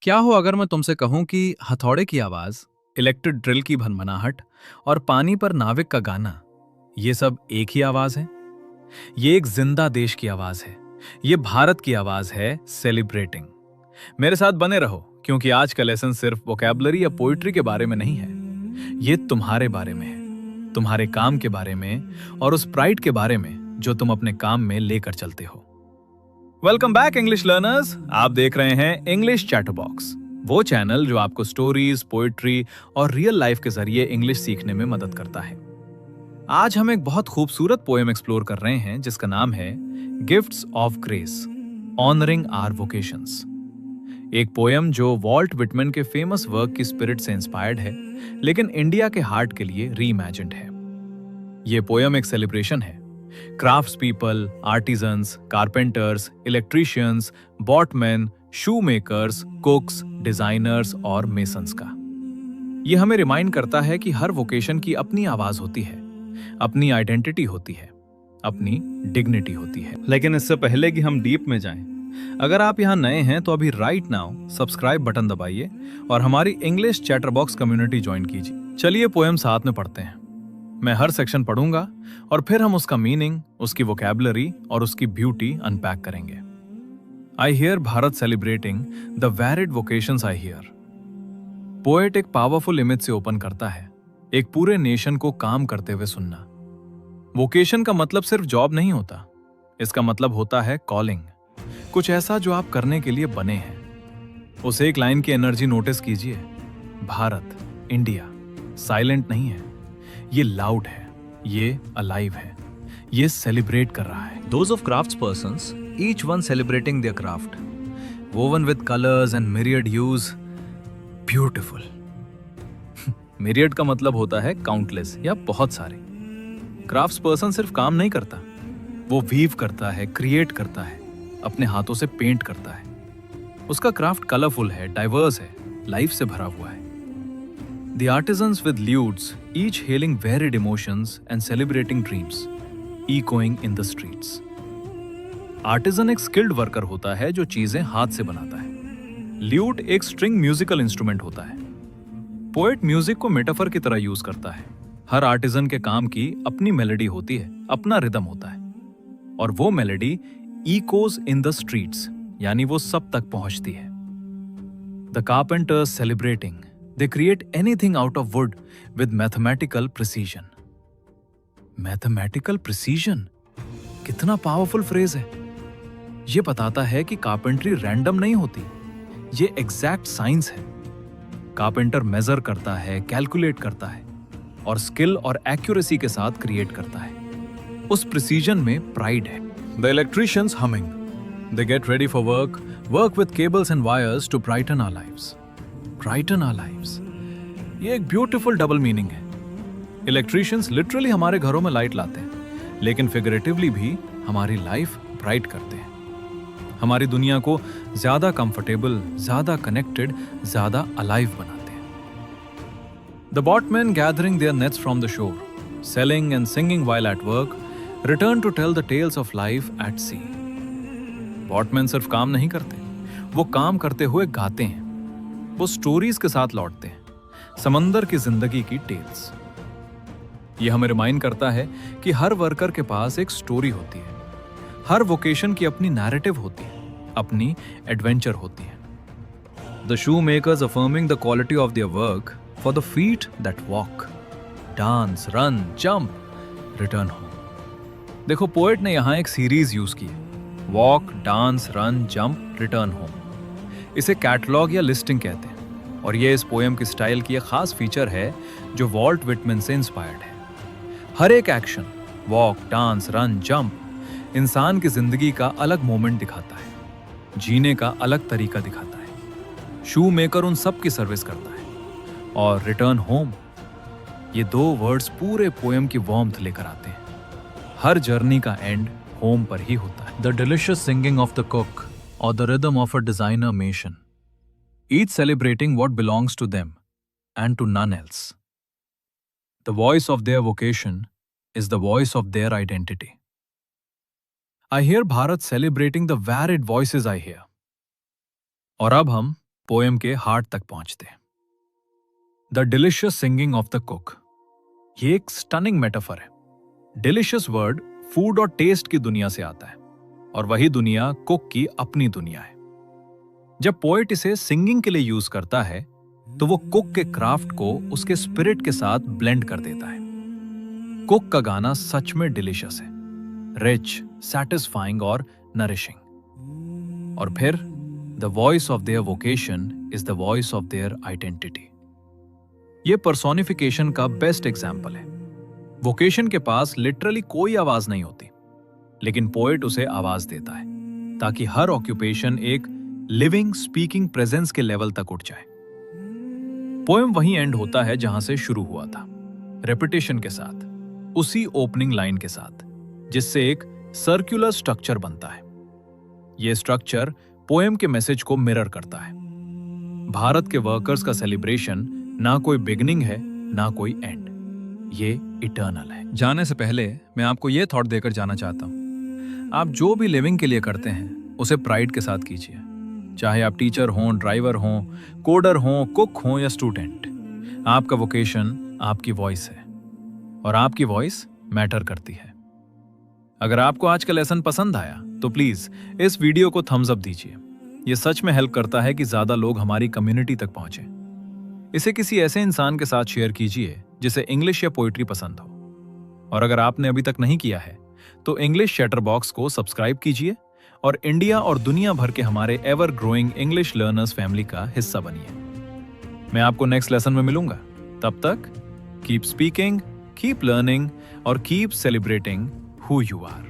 क्या हो अगर मैं तुमसे कहूं कि हथौड़े की आवाज, इलेक्ट्रिक ड्रिल की भनभनाहट और पानी पर नाविक का गाना, ये सब एक ही आवाज है। ये एक जिंदा देश की आवाज है। ये भारत की आवाज है, सेलिब्रेटिंग। मेरे साथ बने रहो, क्योंकि आज का लेसन सिर्फ वोकैबुलरी या पोइट्री के बारे में नहीं है। ये तुम्हारे बारे में है, तुम्हारे काम के बारे में और उस प्राइड के बारे में जो तुम अपने काम में लेकर चलते हो। Welcome back English learners. आप देख रहे हैं इंग्लिश चैटर बॉक्स, वो चैनल जो आपको स्टोरीज, पोएट्री और रियल लाइफ के जरिए इंग्लिश सीखने में मदद करता है। आज हम एक बहुत खूबसूरत पोएम एक्सप्लोर कर रहे हैं जिसका नाम है gifts of grace, honouring our vocations. एक पोएम जो वॉल्ट विटमैन के फेमस वर्क की स्पिरिट से इंस्पायर्ड है, लेकिन इंडिया के हार्ट के लिए रीइमेजिन्ड है। ये पोएम एक सेलिब्रेशन है crafts people, artisans, carpenters, electricians, boatman, shoe makers, cooks, designers और मेसन्स का। ये हमें रिमाइंड करता है कि हर वोकेशन की अपनी आवाज होती है, अपनी आइडेंटिटी होती है, अपनी डिग्निटी होती है। लेकिन इससे पहले कि हम डीप में जाएं, अगर आप यहाँ नए हैं तो अभी राइट नाउ सब्सक्राइब बटन दबाइए और हमारी English chatter box community join कीजिए। चलिए पोएम साथ में पढ़ते हैं। मैं हर सेक्शन पढ़ूंगा और फिर हम उसका मीनिंग, उसकी वोकैबुलरी और उसकी ब्यूटी अनपैक करेंगे। I hear Bharat celebrating the varied vocations I hear. Poet एक पावरफुल इमेज से ओपन करता है, एक पूरे नेशन को काम करते हुए सुनना। वोकेशन का मतलब सिर्फ जॉब नहीं होता, इसका मतलब होता है कॉलिंग, कुछ ऐसा जो आप करने के लिए बने हैं। उस एक लाइन की एनर्जी नोटिस कीजिए। भारत, इंडिया साइलेंट नहीं है, ये लाउड है, ये अलाइव है, ये सेलिब्रेट कर रहा है। Those of craftspersons, each one celebrating their craft, woven with colors and myriad hues, beautiful. myriad का मतलब होता है काउंटलेस या बहुत सारे। क्राफ्ट्स पर्सन सिर्फ काम नहीं करता, वो वीव करता है, क्रिएट करता है, अपने हाथों से पेंट करता है। उसका क्राफ्ट कलरफुल है, डाइवर्स है, लाइफ से भरा हुआ है। The artisans with lutes, each hailing varied emotions and celebrating dreams, echoing in the streets. Artisan एक स्किल्ड वर्कर होता है जो चीजें हाथ से बनाता है। ल्यूट एक स्ट्रिंग म्यूजिकल इंस्ट्रूमेंट होता है। पोएट म्यूजिक को मेटाफर की तरह यूज करता है। हर आर्टिजन के काम की अपनी मेलोडी होती है, अपना रिदम होता है, और वो melody echoes in the streets, यानी वो सब तक पहुंचती है। The carpenters celebrating, they create anything out of wood with mathematical precision. Mathematical precision? कितना पावरफुल फ्रेज है। ये बताता है कि कारपेंट्री रैंडम नहीं होती, ये एग्जैक्ट साइंस है। कारपेंटर मेजर करता है, कैलकुलेट करता है और स्किल और एक्यूरेसी के साथ क्रिएट करता है। उस प्रिसीजन में प्राइड है। The electricians humming, they get ready for work with cables and wires to brighten our lives. Brighten our lives. ये एक ब्यूटीफुल डबल मीनिंग है। इलेक्ट्रिशियंस लिटरली हमारे घरों में लाइट लाते हैं, लेकिन फिगरेटिवली भी हमारी लाइफ ब्राइट करते हैं। हमारी दुनिया को ज्यादा कंफर्टेबल, ज्यादा कनेक्टेड, ज्यादा अलाइव बनाते हैं। The boatman gathering their nets from the shore, sailing and singing while at work, return to tell the tales of life at sea. Boatman सिर्फ काम नहीं करते, वो काम करते हुए गाते हैं। वो स्टोरीज के साथ लौटते हैं, समंदर की जिंदगी की टेल्स। ये हमें रिमाइंड करता है कि हर वर्कर के पास एक स्टोरी होती है, हर वोकेशन की अपनी नैरेटिव होती है, अपनी एडवेंचर होती है। The shoe makers affirming the quality of their work for the feet that walk, dance, run, jump, return home. देखो, पोएट ने यहां एक सीरीज यूज की है, walk, dance, run, jump, return home. इसे कैटलॉग या लिस्टिंग कहते हैं, और ये इस पोएम की स्टाइल की एक खास फीचर है जो वॉल्ट विटमैन से इंस्पायर्ड है। हर एक action, walk, dance, run, jump, इंसान की जिंदगी का अलग मोमेंट दिखाता है, जीने का अलग तरीका दिखाता है। शू मेकर उन सब की सर्विस करता है, और रिटर्न होम, ये दो वर्ड्स पूरे पोएम की वार्मथ लेकर आते हैं। हर जर्नी का एंड होम पर ही होता है। The delicious singing of the cook or the rhythm of a designer mason, each celebrating what belongs to them and to none else. The voice of their vocation is the voice of their identity. I hear Bharat celebrating the varied voices I hear. और अब हम poem के heart तक पहुंचते। The delicious singing of the cook, ये एक stunning metaphor है। Delicious word food और टेस्ट की दुनिया से आता है और वही दुनिया कुक की अपनी दुनिया है। जब पोएट इसे सिंगिंग के लिए यूज करता है तो वो कुक के क्राफ्ट को उसके स्पिरिट के साथ ब्लेंड कर देता है। कुक का गाना सच में डिलिशियस है, रिच, सैटिस्फाइंग और नरिशिंग। और फिर the voice of their vocation is the voice of their identity. ये पर्सोनिफिकेशन का बेस्ट एग्जाम्पल है। वोकेशन के पास लिटरली कोई आवाज नहीं होती, लेकिन पोएट उसे आवाज देता है ताकि हर ऑक्यूपेशन एक लिविंग स्पीकिंग प्रेजेंस के लेवल तक उठ जाए। पोएम वहीं एंड होता है जहां से शुरू हुआ था, रेपिटेशन के साथ, उसी ओपनिंग लाइन के साथ, जिससे एक सर्कुलर स्ट्रक्चर बनता है। यह स्ट्रक्चर पोएम के मैसेज को मिरर करता है। भारत के वर्कर्स का सेलिब्रेशन ना कोई बिगिनिंग है ना कोई एंड, ये इटर्नल है। जाने से पहले मैं आपको यह थॉट देकर जाना चाहता हूं, आप जो भी लिविंग के लिए करते हैं उसे प्राइड के साथ कीजिए। चाहे आप टीचर हों, ड्राइवर हों, कोडर हों, कुक हों या स्टूडेंट, आपका वोकेशन आपकी वॉइस है और आपकी वॉइस मैटर करती है। अगर आपको आज का लेसन पसंद आया तो प्लीज इस वीडियो को थम्स अप दीजिए। यह सच में हेल्प करता है कि ज्यादा लोग हमारी कम्युनिटी तक पहुंचे। इसे किसी ऐसे इंसान के साथ शेयर कीजिए जिसे इंग्लिश या पोइट्री पसंद हो। और अगर आपने अभी तक नहीं किया है तो इंग्लिश चैटर बॉक्स को सब्सक्राइब कीजिए और इंडिया और दुनिया भर के हमारे ever growing English learners family का हिस्सा बनिए। मैं आपको नेक्स्ट लेसन में मिलूंगा। तब तक कीप स्पीकिंग, कीप लर्निंग और keep celebrating who you are.